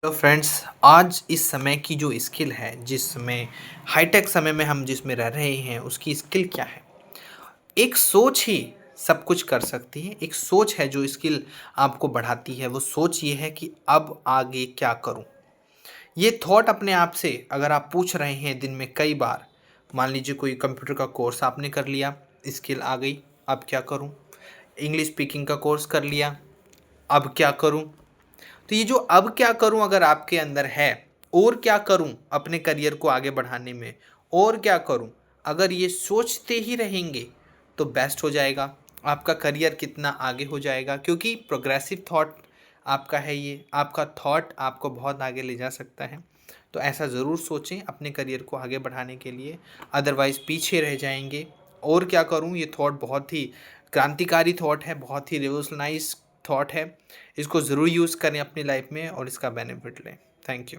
Hello friends. आज इस समय की जो स्किल है, जिस समय हाईटेक समय में हम जिसमें रह रहे हैं, उसकी स्किल क्या है? एक सोच ही सब कुछ कर सकती है। एक सोच है जो स्किल आपको बढ़ाती है। वो सोच ये है कि अब आगे क्या करूं। ये थॉट अपने आप से अगर आप पूछ रहे हैं दिन में कई बार, मान लीजिए कोई कंप्यूटर का कोर्स आपने कर लिया, स्किल आ गई, अब क्या करूं? इंग्लिश स्पीकिंग का कोर्स कर लिया, अब क्या करूं? तो ये जो अब क्या करूं अगर आपके अंदर है, और क्या करूं अपने करियर को आगे बढ़ाने में, और क्या करूं, अगर ये सोचते ही रहेंगे तो बेस्ट हो जाएगा। आपका करियर कितना आगे हो जाएगा, क्योंकि प्रोग्रेसिव थॉट आपका है। ये आपका थॉट आपको बहुत आगे ले जा सकता है। तो ऐसा ज़रूर सोचें अपने करियर को आगे बढ़ाने के लिए, अदरवाइज़ पीछे रह जाएंगे। और क्या करूं, ये थॉट बहुत ही क्रांतिकारी थॉट है, बहुत ही रिवोल्यूशनाइज थॉट है। इसको ज़रूर यूज़ करें अपनी लाइफ में और इसका बेनिफिट लें। Thank you.